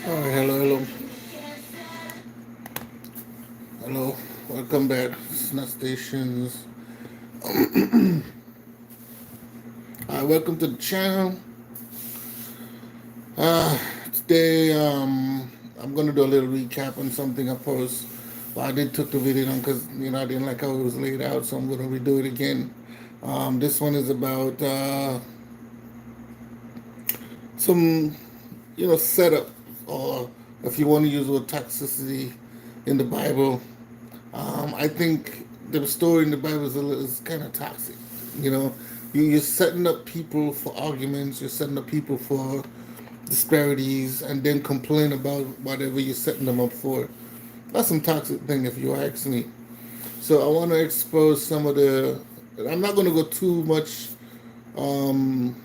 All right, hello. Hello. Welcome back. Snot Stations. Welcome to the channel. Uh, Today, I'm gonna do a little recap on something I posted. Well, I did took the video down because I didn't like how it was laid out, so I'm gonna redo it again. This one is about some setup, or if you want to use the word toxicity in the Bible. I think the story in the Bible is kind of toxic. You know, you're setting up people for arguments, you're setting up people for disparities, and then complain about whatever you're setting them up for. That's some toxic thing, if you ask me. So I want to expose some of the. I'm not going to go too much um,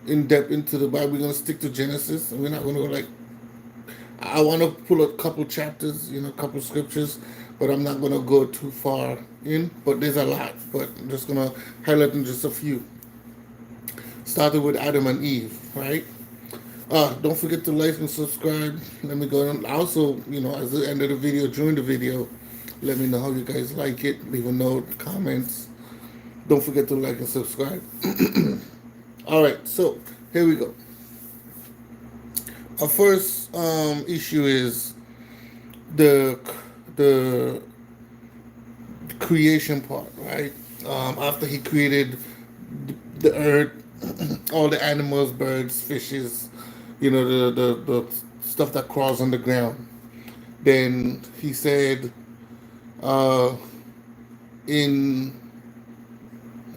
in depth into the Bible. We're going to stick to Genesis. We're not going to go like I want to pull a couple chapters, a couple scriptures, but I'm not going to go too far in. But there's a lot, but I'm just going to highlight in just a few. Started with Adam and Eve, right? Don't forget to like and subscribe. Let me go. Also, as the end of the video, during the video, let me know how you guys like it. Leave a note, comments. Don't forget to like and subscribe. All right, so here we go. Our first issue is the the creation part, right? After he created the earth, all the animals, birds, fishes, the stuff that crawls on the ground. Then he said, uh, in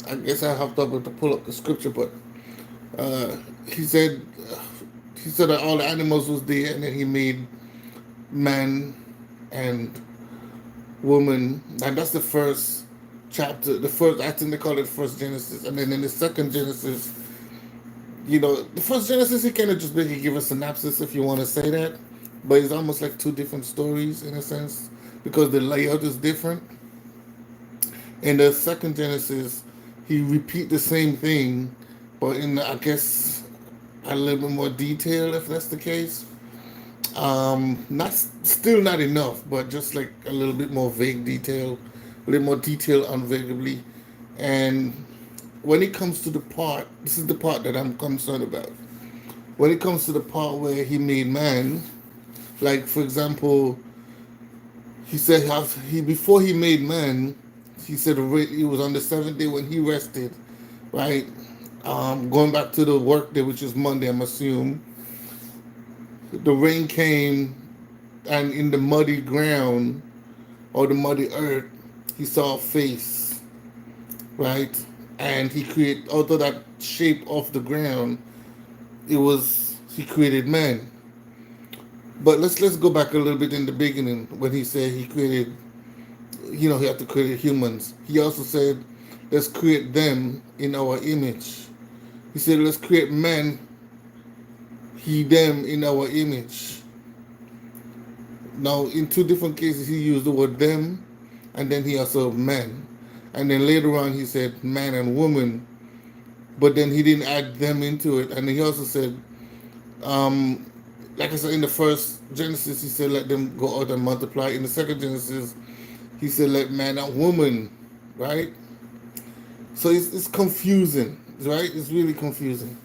I guess I have to pull up the scripture, but uh, he said he said that all the animals was there, and then he made man and woman, and that's the first chapter. The first, I think they call it first Genesis, and then in the second Genesis, the first Genesis, he kind of just basically give a synopsis, if you want to say that, but it's almost like two different stories in a sense because the layout is different. In the second Genesis, he repeat the same thing, but in I guess a little bit more detail, if that's the case. Not still not enough, but just like a little bit more vague detail, a little more detail unvaguely. And when it comes to the part, this is the part that I'm concerned about. When it comes to the part where he made man, like for example, he said he before he made man, he said it was on the seventh day when he rested, right? Going back to the work day, which is Monday, I'm assuming, the rain came, and in the muddy ground or the muddy earth, he saw a face, right? And he created out of that shape of the ground, he created man. But let's go back a little bit in the beginning when he said he created, he had to create humans. He also said, let's create them in our image. He said, let's create man, he, them in our image. Now, in two different cases, he used the word them, and then he also man. And then later on, he said man and woman, but then he didn't add them into it. And then he also said, um, like I said, in the first Genesis, he said, let them go out and multiply. In the second Genesis, he said, let man and woman, right? So it's confusing, right? It's really confusing.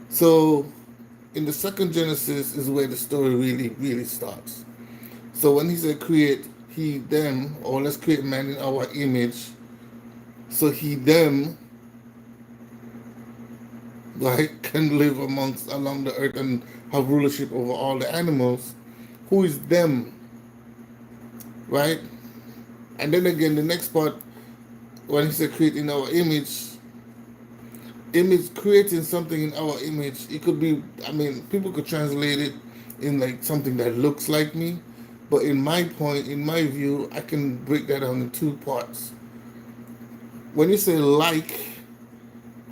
So in the second Genesis is where the story really, really starts. So when he said create he them, or let's create man in our image, so he them, right, can live amongst along the earth and have rulership over all the animals. Who is them, right? And then again, the next part, when he said create in our image creating something in our image, it could be, I mean, people could translate it in like something that looks like me, but in my view, I can break that down in two parts. When you say like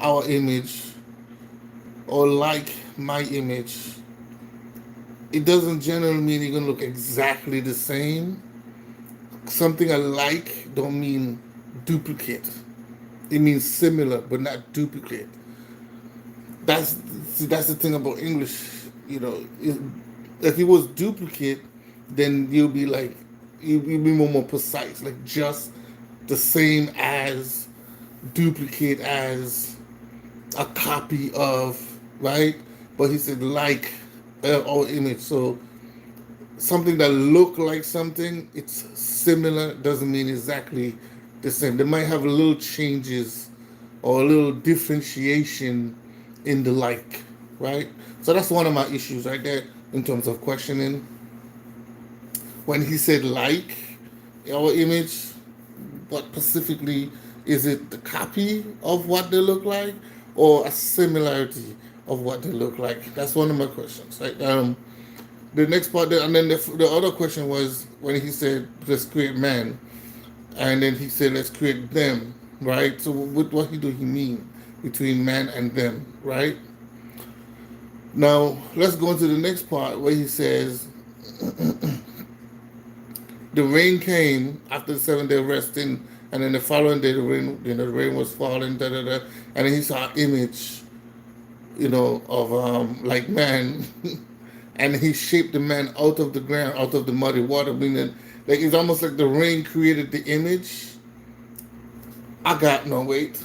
our image or like my image, it doesn't generally mean you're gonna look exactly the same. Something alike don't mean duplicate. It means similar but not duplicate. That's See, that's the thing about English. you know, if it was duplicate, then you'll be like, you'll be more precise, like just the same as, duplicate as, a copy of, right? But he said like, or image. So something that look like something, it's similar, doesn't mean exactly the same. They might have little changes or a little differentiation in the like, right? So that's one of my issues right there in terms of questioning. When he said like our image, what specifically, is it the copy of what they look like or a similarity of what they look like? That's one of my questions, right? The next part, and then the other question was when he said, let's create man, and then he said, let's create them, right? So what do he mean between man and them, right? Now let's go into the next part where he says, the rain came after the 7 day resting, and then the following day the rain, the rain was falling, da da da, and then he saw an image, of like man, and he shaped the man out of the ground, out of the muddy water, meaning like it's almost like the rain created the image. I got no wait.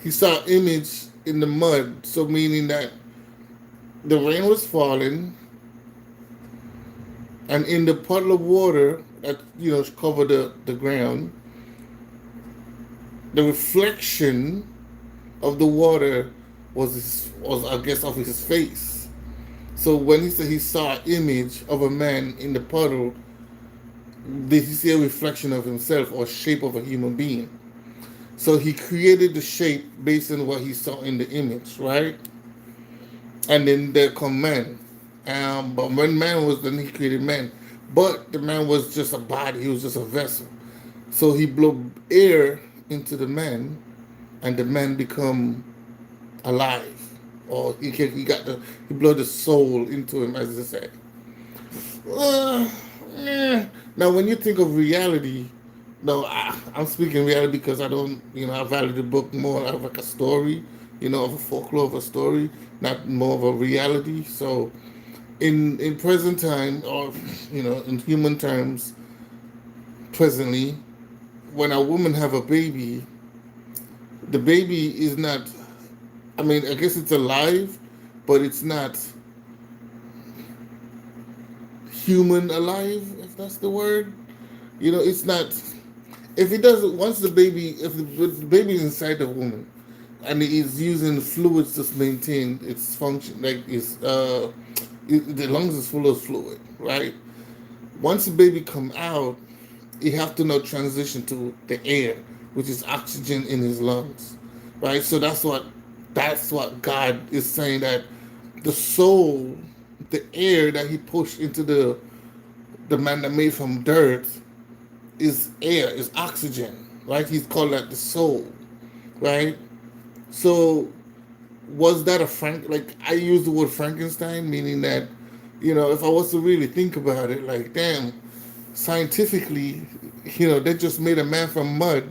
He saw an image in the mud, so meaning that the rain was falling, and in the puddle of water that covered the ground, the reflection of the water was I guess of his face. So when he said he saw an image of a man in the puddle, did he see a reflection of himself or shape of a human being? So he created the shape based on what he saw in the image, right? And then there come man. But when man was, then he created man. But the man was just a body, he was just a vessel. So he blew air into the man, and the man become alive. Or he blew the soul into him, as they say. Uh, Now, when you think of reality, no, I'm speaking reality because I don't, I value the book more of like a story, of a folklore of a story, not more of a reality. So, in present time, or in human terms, presently, when a woman have a baby, the baby is not. I mean, I guess it's alive, but it's not human alive, if that's the word. It's not. If it doesn't, once the baby, if the baby is inside the woman, and it is using fluids to maintain its function, like the lungs is full of fluid, right? Once the baby come out, you have to now transition to the air, which is oxygen in his lungs, right? So that's what God is saying, that the soul, the air that He pushed into the man that made from dirt is air, is oxygen, right? He's called that the soul, right? So was that a like I use the word Frankenstein, meaning that, if I was to really think about it, like damn, scientifically, they just made a man from mud,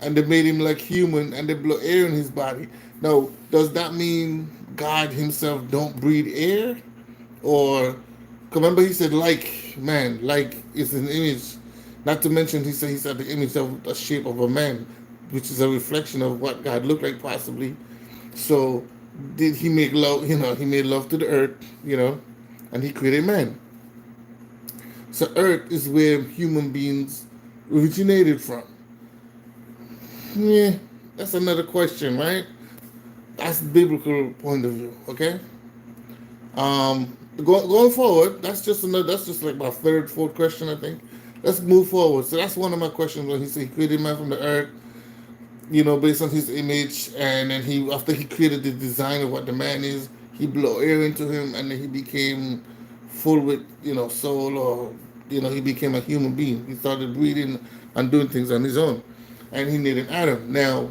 and they made him like human, and they blow air in his body. Now, does that mean God Himself don't breathe air? Or, remember He said like man, like is an image. Not to mention He said the image of the shape of a man, which is a reflection of what God looked like possibly. So did He make love? He made love to the earth, and He created man. So earth is where human beings originated from. Yeah, that's another question, right? That's the biblical point of view. Okay. Going forward, That's just like my third, fourth question, I think. Let's move forward. So that's one of my questions when He said He created man from the earth, based on His image, and then He, after He created the design of what the man is, He blew air into him, and then he became full with soul, or he became a human being. He started breathing and doing things on his own, and He needed Adam. Now,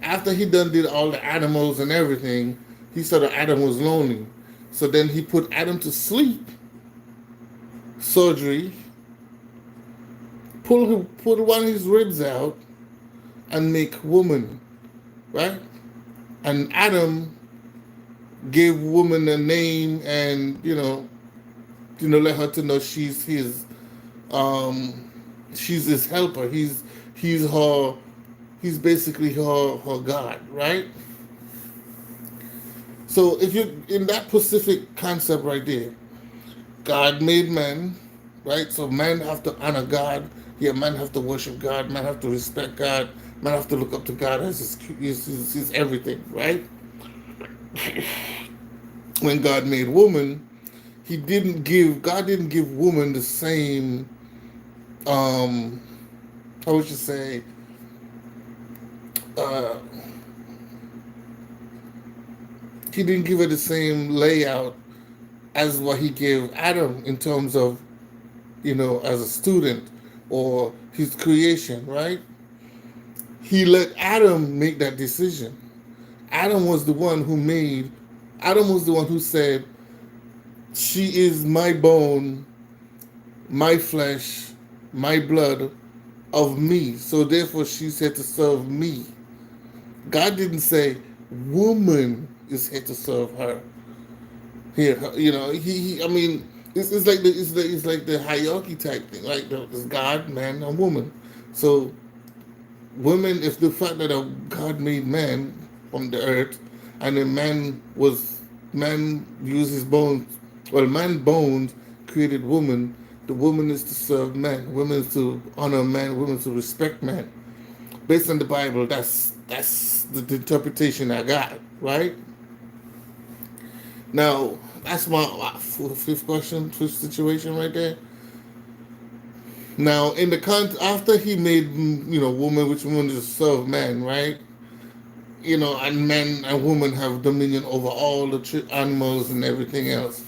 after He did all the animals and everything, He saw that Adam was lonely. So then He put Adam to sleep, surgery, pull one of his ribs out, and make woman, right? And Adam gave woman a name, and let her to know um she's his helper. He's her he's basically her God, right? So if you in that specific concept right there, God made man, right? So man have to honor God. Yeah, man have to worship God. Man have to respect God. Man have to look up to God as his everything, right? When God made woman, God didn't give woman the same, um how would you say, uh he didn't give her the same layout as what he gave Adam in terms of, as a student or his creation, right? He let Adam make that decision. Adam was the one who made, Adam was the one who said, she is my bone, my flesh, my blood of me. So therefore she's here to serve me. God didn't say woman is here to serve her. Here, I mean, it's like the hierarchy type thing. Like there's God, man, and woman. So women, if the fact that God made man from the earth, and then man used his bones, well, man bones created woman. The woman is to serve man. Woman is to honor man. Woman is to respect man. Based on the Bible, that's the interpretation I got. Right now, that's my fifth question, fifth situation right there. Now, in the after he made woman, which woman is to serve man, right? And men and women have dominion over all the animals and everything else.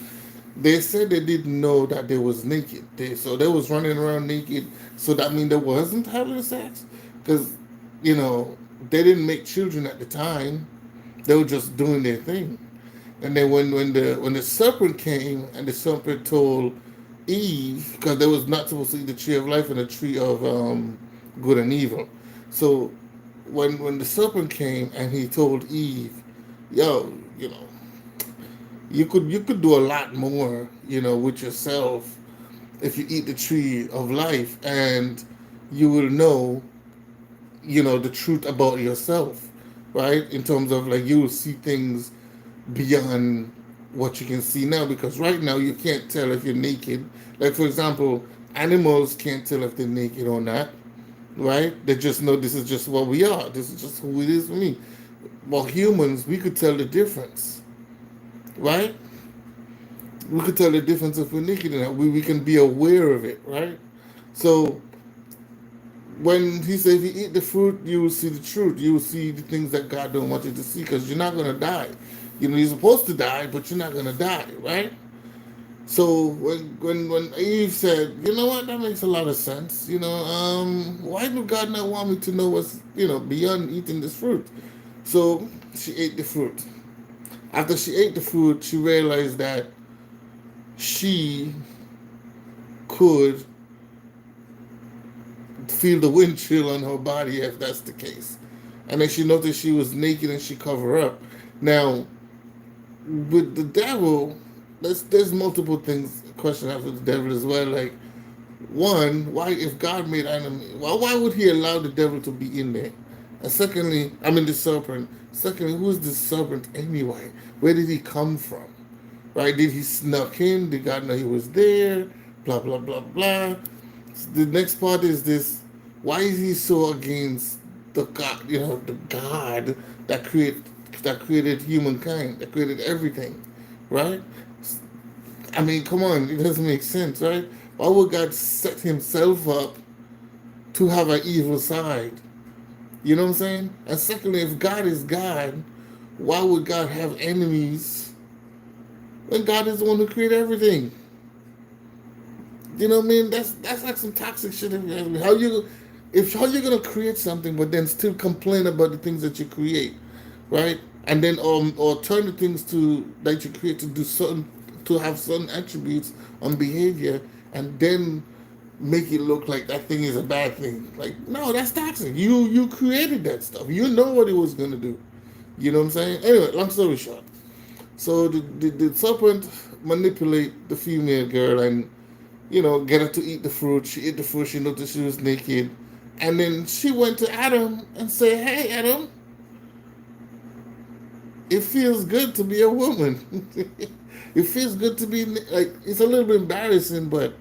They said they didn't know that they was naked. So they was running around naked. So that means they wasn't having sex, because they didn't make children at the time. They were just doing their thing. And then when the serpent came, and the serpent told Eve, because they was not supposed to eat the tree of life and the tree of good and evil. So when the serpent came and he told Eve, yo, you could do a lot more, with yourself if you eat the tree of life, and you will know, the truth about yourself, right? In terms of, like, you will see things beyond what you can see now, because right now you can't tell if you're naked. Like, for example, animals can't tell if they're naked or not, right? They just know this is just what we are. This is just who it is for me. Well, humans, we could tell the difference, right? We could tell the difference if we're naked or not. We can be aware of it, right? So when he said, if you eat the fruit, you will see the truth. You will see the things that God don't want you to see, because you're not going to die. You're supposed to die, but you're not going to die, right? So when Eve said, you know what, that makes a lot of sense. Why do God not want me to know what's beyond eating this fruit? So she ate the fruit. After she ate the fruit, she realized that she could feel the wind chill on her body, if that's the case. And then she noticed she was naked, and she covered up. Now, with the devil, there's multiple things, question after the devil as well. Like, one, why, if God made animals, why would he allow the devil to be in there? And secondly, I mean the serpent. Secondly, who is the serpent anyway? Where did he come from? Right? Did he snuck in? Did God know he was there? Blah blah blah blah. The next part is this: why is he so against the God? The God that created humankind, that created everything, right? I mean, come on, it doesn't make sense, right? Why would God set himself up to have an evil side? You know what I'm saying? And secondly, if God is God, why would God have enemies when God is the one who created everything? You know what I mean? That's like some toxic shit. How you gonna create something but then still complain about the things that you create, right? And then or turn the things that you create to do certain, to have certain attributes on behavior, and then make it look like that thing is a bad thing. Like, no, that's toxic. You created that stuff. You know what it was gonna do. You know what I'm saying? Anyway, long story short. So the serpent manipulate the female girl and get her to eat the fruit. She ate the fruit. She noticed she was naked, and then she went to Adam and said, "Hey, Adam, it feels good to be a woman. It feels good to be like it's a little bit embarrassing, but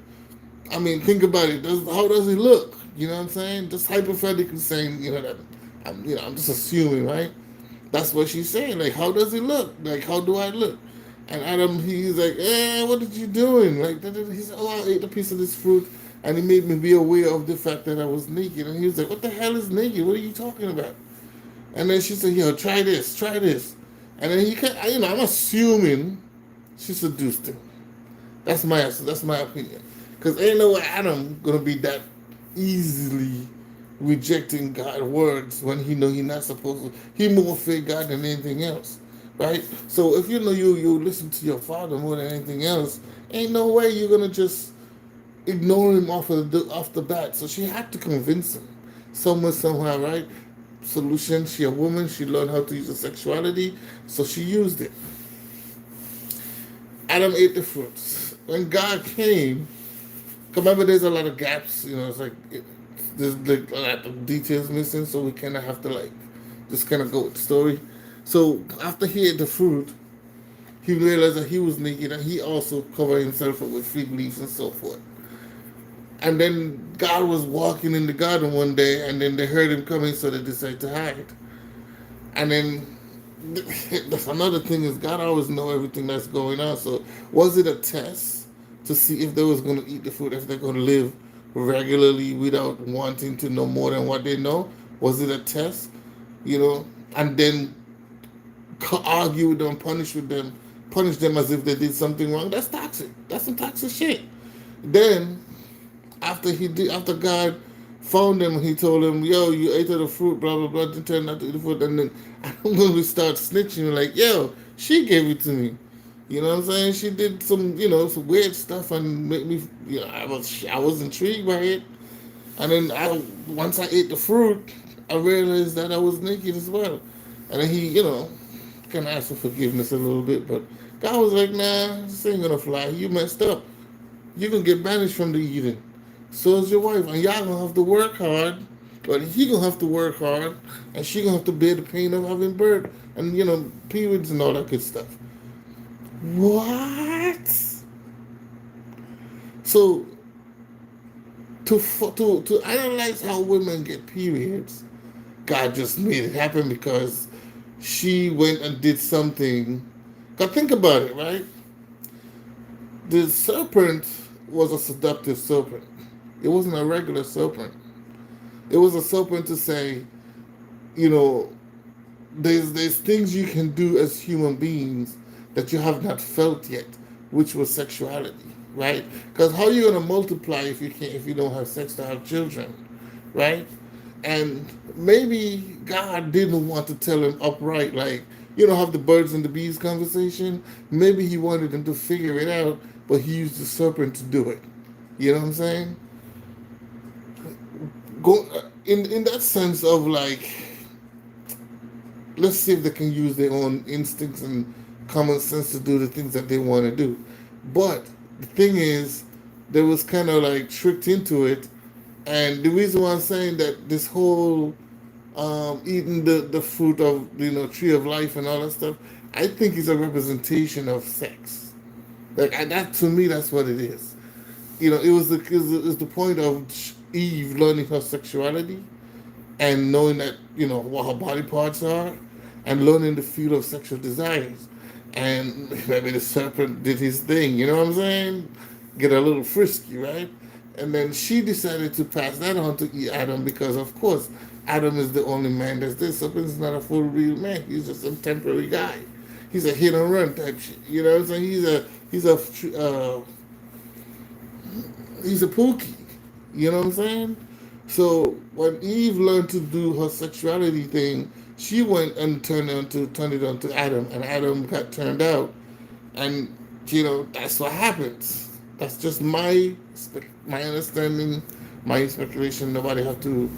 I mean, think about it. How does it look? You know what I'm saying? Just hypothetically saying, that I'm just assuming, right? That's what she's saying. Like, how does it look? Like, how do I look? And Adam, he's like, what did you doing? Like, he said, oh, I ate a piece of this fruit, and it made me be aware of the fact that I was naked. And he was like, what the hell is naked? What are you talking about? And then she said, yo, try this, try this. And then I'm assuming she seduced him. That's my opinion. Cause ain't no Adam gonna be that easily rejecting God's words when he know he not supposed to. He more fear God than anything else, right? So if you listen to your father more than anything else, ain't no way you're gonna just ignore him off the bat. So she had to convince him, somewhere somehow, right? Solution. She a woman. She learned how to use her sexuality, so she used it. Adam ate the fruits. When God came, remember there's a lot of gaps. It's like there's like a lot of details missing, so we kind of have to like just kind of go with the story. So after he ate the fruit, he realized that he was naked, and he also covered himself up with fig leaves and so forth. And then God was walking in the garden one day, and then they heard him coming, so they decided to hide. And then that's another thing is God always know everything that's going on. So was it a test to see if they was going to eat the food, if they're going to live regularly without wanting to know more than what they know? Was it a test? And then argue with them, punish them as if they did something wrong? That's toxic. That's some toxic shit. Then after God found him, he told him, yo, you ate of the fruit, blah blah blah, didn't turn out to eat the fruit. And then I'm gonna start snitching, like, yo, she gave it to me. You know what I'm saying? She did some weird stuff and make me, I was intrigued by it. And then once I ate the fruit, I realized that I was naked as well. And then he, kind of asked for forgiveness a little bit, but God was like, nah, this ain't gonna fly. You messed up. You're gonna get banished from the Eden. So is your wife, and y'all gonna have to work hard, but he gonna have to work hard, and she gonna have to bear the pain of having birth and periods and all that good stuff. What? So to analyze how women get periods, God just made it happen because she went and did something. God, think about it, right? The serpent was a seductive serpent. It wasn't a regular serpent. It was a serpent to say, you know, there's things you can do as human beings that you have not felt yet, which was sexuality, right? Because how are you gonna multiply if you don't have sex to have children, right? And maybe God didn't want to tell him upright, like, have the birds and the bees conversation. Maybe he wanted them to figure it out, but he used the serpent to do it. You know what I'm saying? Go in that sense of like, let's see if they can use their own instincts and common sense to do the things that they want to do. But the thing is, they was kind of like tricked into it, and the reason why I'm saying that this whole eating the fruit of tree of life and all that stuff, I think is a representation of sex. Like that to me, that's what it is. It was the point of Eve learning her sexuality and knowing that what her body parts are, and learning the field of sexual desires. And maybe the serpent did his thing. You know what I'm saying? Get a little frisky, right? And then she decided to pass that on to Adam because, of course, Adam is the only man that's this. Serpent is not a full real man. He's just a temporary guy. He's a hit and run type shit. You know what I'm saying? He's a pookie. You know what I'm saying? So when Eve learned to do her sexuality thing, she went and turned it on to Adam, and Adam got turned out, and that's what happens. That's just my understanding, my speculation. Nobody have to,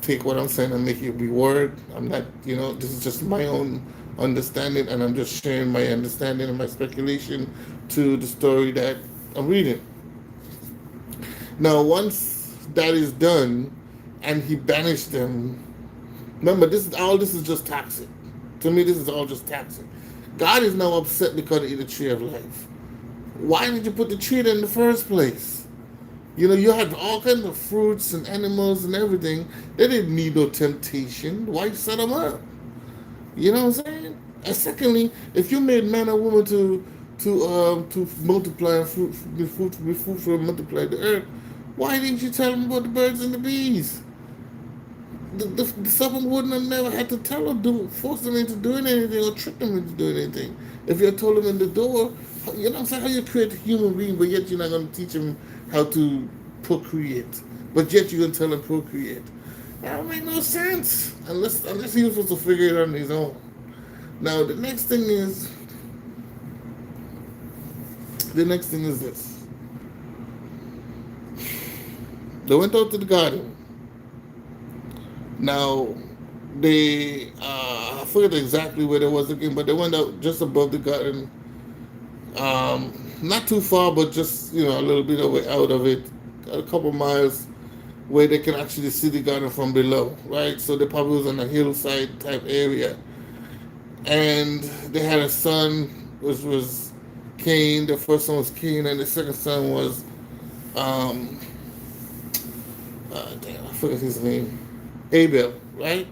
take what I'm saying and make it be word. I'm not, this is just my own understanding, and I'm just sharing my understanding and my speculation to the story that I'm reading. Now, once that is done, and he banished them. Remember, this is just toxic. To me, this is all just toxic. God is now upset because they eat the tree of life. Why did you put the tree there in the first place? You know, you had all kinds of fruits and animals and everything. They didn't need no temptation. Why set them up? You know what I'm saying? And secondly, if you made man or woman to multiply and be fruitful and multiply the earth, why didn't you tell them about the birds and the bees? The serpent wouldn't have never had to tell them, force them into doing anything or trick them into doing anything. If you had told them in the door, you know what I'm saying, how you create a human being, but yet you're not going to teach him how to procreate. But yet you're going to tell him procreate. That don't make no sense unless he was supposed to figure it out on his own. Now the next thing is this. They went out to the garden. Now, I forget exactly where they was again, but they went out just above the garden, not too far, but just a little bit away out of it, a couple miles, where they can actually see the garden from below, right? So they probably was on a hillside type area, and they had a son, which was Cain. The first son was Cain, and the second son was, um, damn, I forget his name, Abel, right?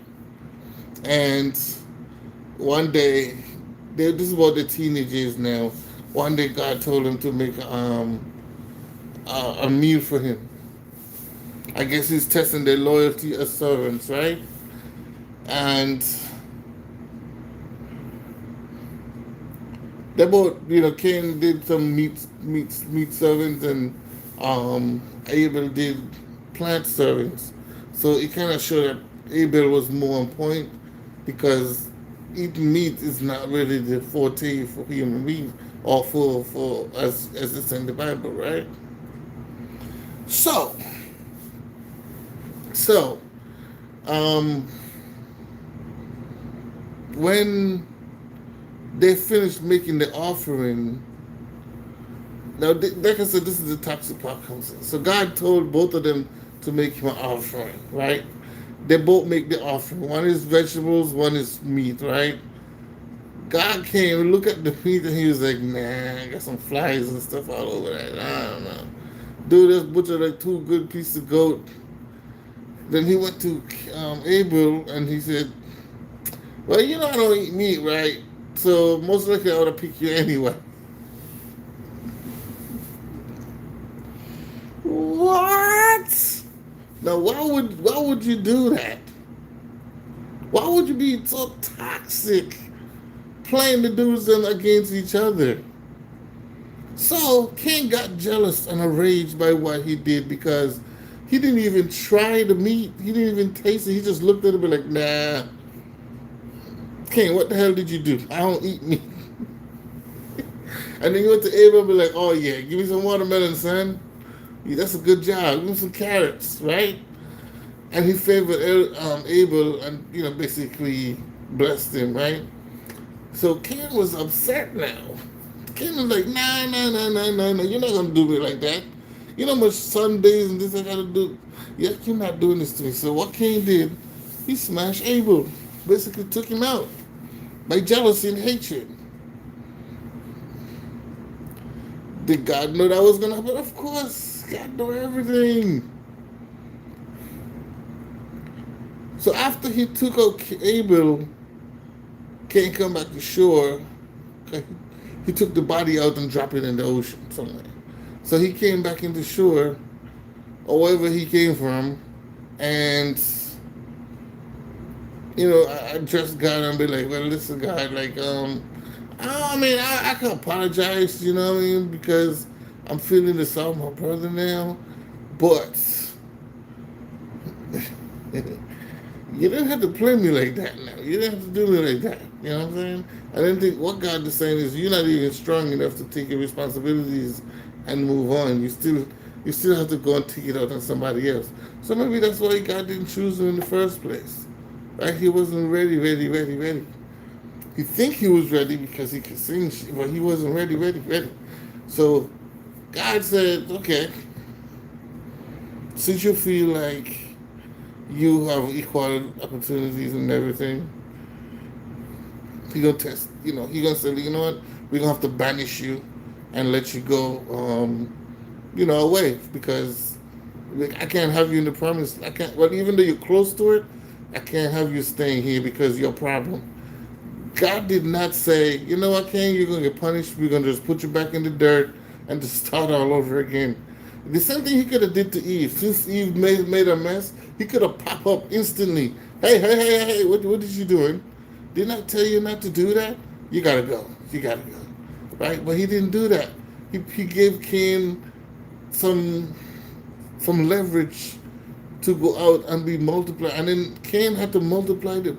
And one day, this is about the teenagers now. One day, God told him to make a meal for him. I guess he's testing their loyalty as servants, right? And they both, Cain did some meat servings, and Abel did plant servings. So it kind of showed that Abel was more on point, because eating meat is not really the forte for human beings, or for as it's in the Bible, right? So so um, when they finished making the offering, now like I said, this is the toxic part comes in. So God told both of them to make him an offering, right? They both make the offering. One is vegetables, one is meat, right? God came and look at the meat, and he was like, nah, I got some flies and stuff all over that. I don't know. Dude, this butcher like two good pieces of goat. Then he went to Abel, and he said, well, I don't eat meat, right? So most likely I would have picked you anyway. What? Now, why would you do that? Why would you be so toxic, playing the dudes them against each other? So Cain got jealous and enraged by what he did, because he didn't even try the meat. He didn't even taste it. He just looked at it and be like, nah. Cain, what the hell did you do? I don't eat meat. And then he went to Abel and be like, oh yeah, give me some watermelon, son. Yeah, that's a good job. Give me some carrots, right? And he favored Abel, and basically blessed him, right? So Cain was upset now. Cain was like, nah, nah, nah, nah, nah, nah. You're not gonna do me like that. You know how much Sundays and this I gotta do. Yeah, you're not doing this to me. So what Cain did, he smashed Abel. Basically took him out by jealousy and hatred. Did God know that was gonna happen? Of course. God know everything. So after he took out Abel, Cain come back to shore. He took the body out and dropped it in the ocean somewhere. So he came back into shore, or wherever he came from, and I addressed God and be like, well, listen, God, like, I can apologize, you know what I mean, because I'm feeling this out my brother now, but you didn't have to play me like that now. You didn't have to do me like that. You know what I'm saying? I didn't think what God is saying is you're not even strong enough to take your responsibilities and move on. You still have to go and take it out on somebody else. So maybe that's why God didn't choose him in the first place. Right? He wasn't ready. He think he was ready because he could sing, but he wasn't ready. So God said, okay, since you feel like you have equal opportunities and everything, he gonna test. He gonna say, you know what, we're gonna have to banish you and let you go, away because like, I can't have you in the promise. I can't. Well, even though you're close to it, I can't have you staying here because you're a problem. God did not say, you know what, Cain, you're gonna get punished. We're gonna just put you back in the dirt and just start all over again. The same thing he could have did to Eve. Since Eve made a mess, he could have popped up instantly. Hey, what is you doing? Didn't I tell you not to do that? You gotta go. You gotta go. Right? But he didn't do that. He gave Cain some some leverage to go out and be multiplied. And then Cain had to multiply the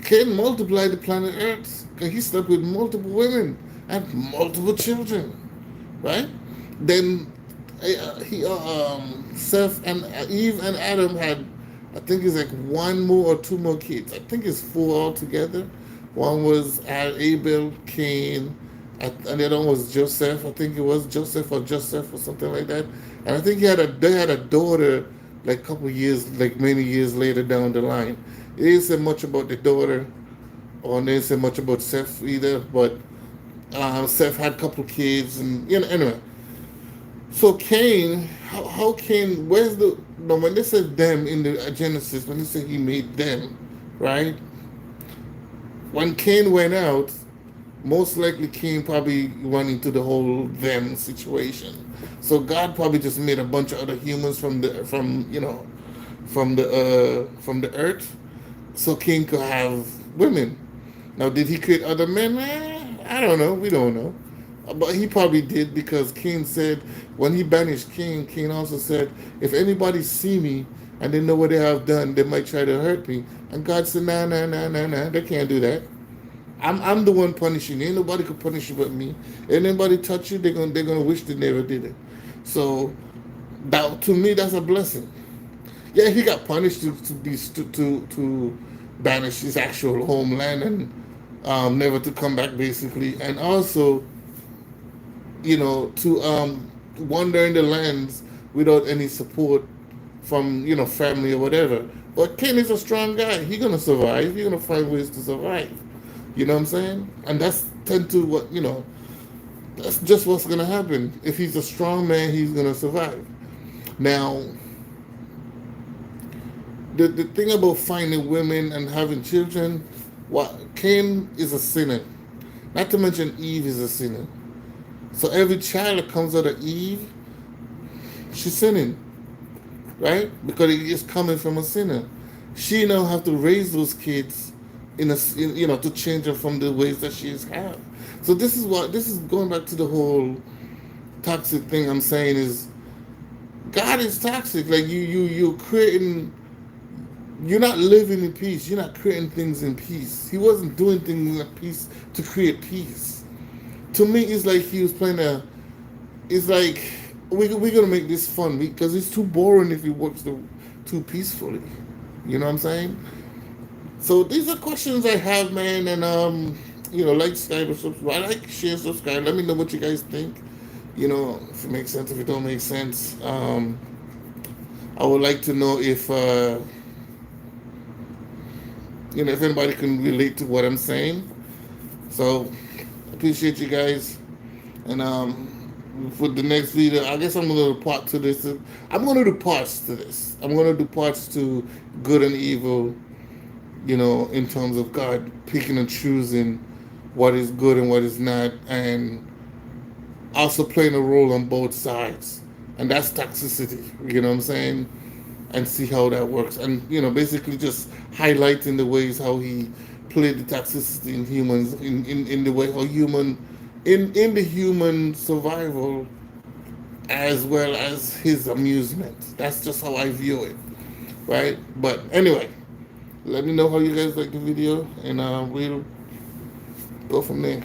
Cain multiplied the planet Earth because he slept with multiple women and multiple children, right? Then Seth and Eve and Adam had, I think it's like one more or two more kids. I think it's four altogether. One was Abel, Cain, and the other one was Joseph. I think it was Joseph or something like that. And I think they had a daughter like a couple years, like many years later down the line. It didn't say much about the daughter, or it didn't say much about Seth either. But Seth had a couple kids, and anyway. So Cain, how Cain? Where's the no? When they said them in the Genesis, when they said he made them, right? When Cain went out, most likely Cain probably went into the whole them situation. So God probably just made a bunch of other humans from the earth, so Cain could have women. Now, did he create other men? I don't know. We don't know. But he probably did because Cain said, when he banished Cain, Cain also said, if anybody see me and they know what they have done, they might try to hurt me. And God said, nah, they can't do that. I'm the one punishing you. Ain't nobody could punish you but me. Anybody touch you, they're gonna wish they never did it. So that to me that's a blessing. Yeah, he got punished to banish his actual homeland and never to come back basically, and also to wander in the lands without any support from family or whatever. But Ken is a strong guy. He's gonna survive. He's gonna find ways to survive. You know what I'm saying? And that's tend to what That's just what's gonna happen. If he's a strong man, he's gonna survive. Now, the thing about finding women and having children, what Cain is a sinner. Not to mention Eve is a sinner. So every child that comes out of Eve, she's sinning, right? Because it is coming from a sinner. She now have to raise those kids to change them from the ways that she has had. So this is going back to the whole toxic thing. I'm saying is God is toxic. Like you're creating. You're not living in peace. You're not creating things in peace. He wasn't doing things in peace to create peace. To me, it's like he was playing a. It's like we're gonna make this fun because it's too boring if it works too peacefully. You know what I'm saying? So these are questions I have, man, and like, subscribe. I like, share, subscribe. Let me know what you guys think. If it makes sense, if it don't make sense. I would like to know if anybody can relate to what I'm saying. So appreciate you guys, and for the next video, I guess I'm gonna do part to this. I'm gonna do parts to this. I'm gonna do parts to good and evil. In terms of God picking and choosing what is good and what is not, and also playing a role on both sides. And that's toxicity, you know what I'm saying? And see how that works. And, basically just highlighting the ways how he played the toxicity in humans, in the way how in the human survival as well as his amusement. That's just how I view it, right? But anyway, let me know how you guys like the video, and we'll go from there.